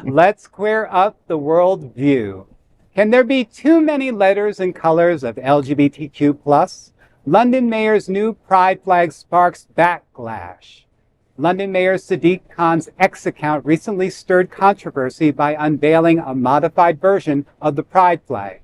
Let's queer up the world view. Can there be too many letters and colors of LGBTQ+? London Mayor's new pride flag sparks backlash. London Mayor Sadiq Khan's X account recently stirred controversy by unveiling a modified version of the pride flag.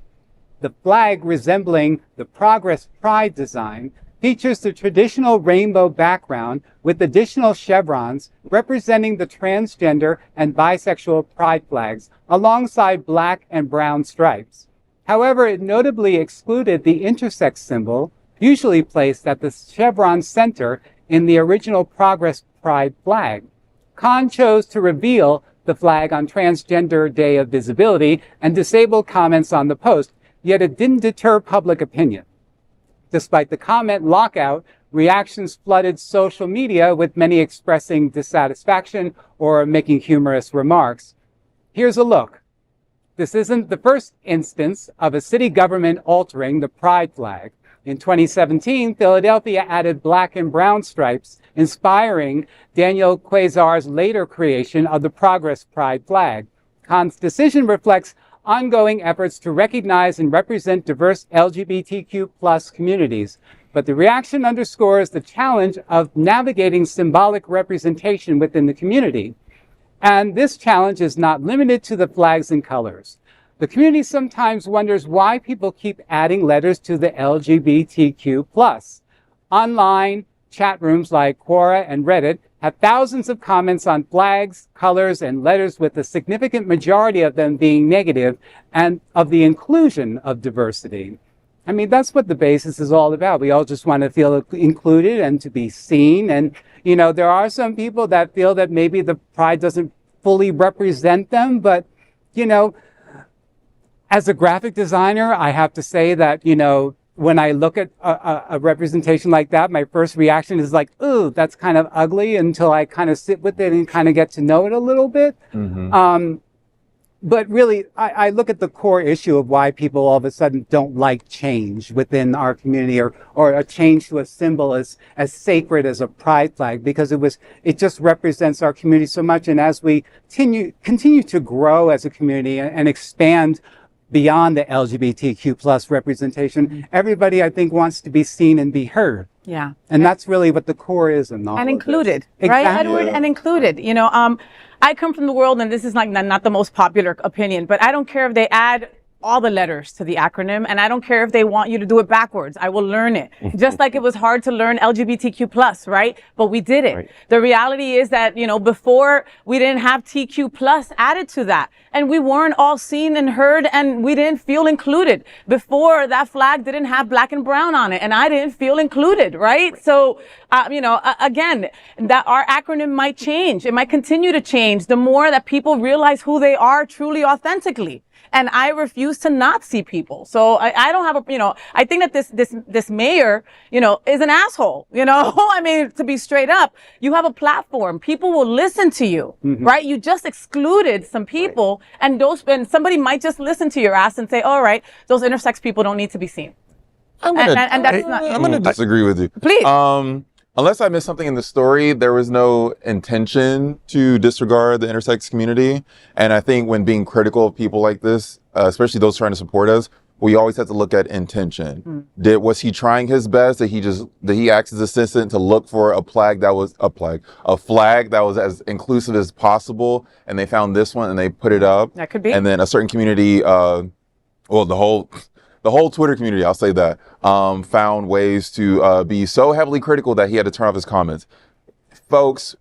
The flag, resembling the Progress Pride design, features the traditional rainbow background with additional chevrons representing the transgender and bisexual pride flags alongside black and brown stripes. However, it notably excluded the intersex symbol, usually placed at the chevron center in the original Progress Pride flag. Khan chose to reveal the flag on Transgender Day of Visibility and disabled comments on the post, yet it didn't deter public opinion. Despite the comment lockout, reactions flooded social media, with many expressing dissatisfaction or making humorous remarks. Here's a look. This isn't the first instance of a city government altering the pride flag. In 2017, Philadelphia added black and brown stripes, inspiring Daniel Quasar's later creation of the Progress Pride flag. Khan's decision reflects ongoing efforts to recognize and represent diverse LGBTQ+ communities. But the reaction underscores the challenge of navigating symbolic representation within the community. And this challenge is not limited to the flags and colors. The community sometimes wonders why people keep adding letters to the LGBTQ+. Online chat rooms like Quora and Reddit have thousands of comments on flags, colors, and letters, with a significant majority of them being negative and of the inclusion of diversity. I mean, that's what the basis is all about. We all just want to feel included and to be seen. And, you know, there are some people that feel that maybe the pride doesn't fully represent them. But, you know, as a graphic designer, I have to say that, you know, when I look at a representation like that, my first reaction is like, ooh, that's kind of ugly, until I kind of sit with it and kind of get to know it a little bit. Mm-hmm. But really, I look at the core issue of why people all of a sudden don't like change within our community, or a change to a symbol as sacred as a pride flag, because it just represents our community so much. And as we continue to grow as a community and expand beyond the LGBTQ+ representation, everybody, I think, wants to be seen and be heard. Yeah. And that's really what the core is in all and of included, this. right, Exactly. Edward? And included. You know, I come from the world, and this is like not the most popular opinion, but I don't care if they add all the letters to the acronym, and I don't care if they want you to do it backwards. I will learn it. Just like it was hard to learn LGBTQ+, right? But we did it. Right. The reality is that, you know, before we didn't have TQ+ added to that, and we weren't all seen and heard, and we didn't feel included. Before, that flag didn't have black and brown on it, and I didn't feel included, right? So, you know, again, that our acronym might change. It might continue to change the more that people realize who they are truly, authentically. And I refuse to not see people. So I don't have a, you know, I think that this mayor, you know, is an asshole, you know. I mean, to be straight up, you have a platform. People will listen to you, mm-hmm. right? You just excluded some people, right. and somebody might just listen to your ass and say, all right, those intersex people don't need to be seen. I'm gonna disagree with you. Please. Unless I missed something in the story, there was no intention to disregard the intersex community. And I think when being critical of people like this, especially those trying to support us, we always have to look at intention. Was he trying his best? Did he ask his assistant to look for a flag that was as inclusive as possible, and they found this one and they put it up? That could be. And then a certain community, the whole Twitter community, I'll say that, found ways to be so heavily critical that he had to turn off his comments. Folks,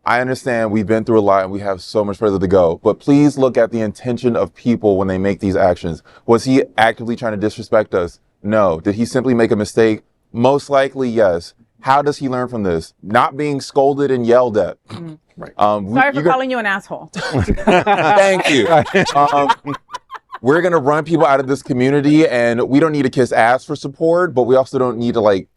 I understand we've been through a lot and we have so much further to go, but please look at the intention of people when they make these actions. Was he actively trying to disrespect us? No. Did he simply make a mistake? Most likely, yes. How does he learn from this? Not being scolded and yelled at. Right. Sorry for calling you an asshole. Thank you. We're going to run people out of this community, and we don't need to kiss ass for support, but we also don't need to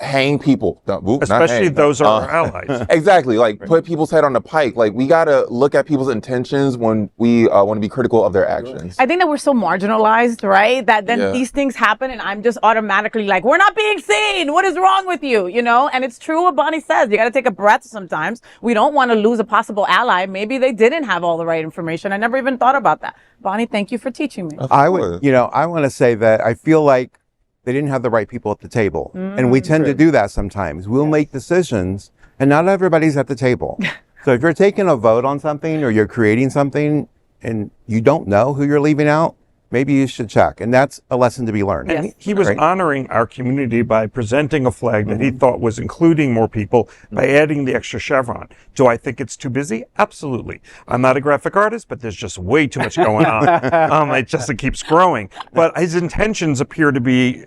hang people. Not Especially hang. those are our allies. Exactly. Like put people's head on the pike. Like we got to look at people's intentions when we want to be critical of their actions. I think that we're so marginalized, right? That then these things happen and I'm just automatically like, we're not being seen. What is wrong with you? You know? And it's true what Bonnie says. You got to take a breath sometimes. We don't want to lose a possible ally. Maybe they didn't have all the right information. I never even thought about that. Bonnie, thank you for teaching me. I would, I want to say that I feel like they didn't have the right people at the table. And we tend to do that sometimes. We'll make decisions and not everybody's at the table. So if you're taking a vote on something or you're creating something and you don't know who you're leaving out, maybe you should check. And that's a lesson to be learned. And he was honoring our community by presenting a flag that he thought was including more people by adding the extra chevron. Do I think it's too busy? Absolutely. I'm not a graphic artist, but there's just way too much going on. It keeps growing. But his intentions appear to be,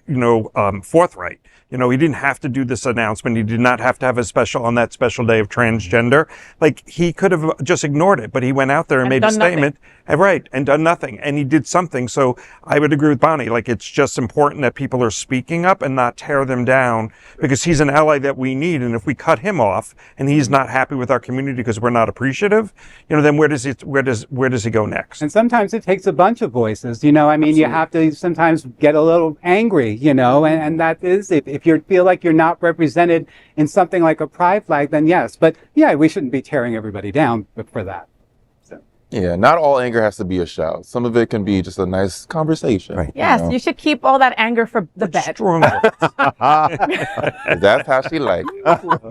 forthright. He didn't have to do this announcement. He did not have to have a special on that special day of transgender. Like, he could have just ignored it, but he went out there and made a statement. And done nothing. And he did something. So I would agree with Bonnie. Like, it's just important that people are speaking up and not tear them down, because he's an ally that we need. And if we cut him off and he's not happy with our community because we're not appreciative, then where does he go next? And sometimes it takes a bunch of voices. You have to sometimes get a little angry, and that is, if you feel like you're not represented in something like a pride flag, then yes. But yeah, we shouldn't be tearing everybody down for that. Yeah, not all anger has to be a shout. Some of it can be just a nice conversation. Right. Yes, you should keep all that anger for the bed. Strong. That's how she likes it.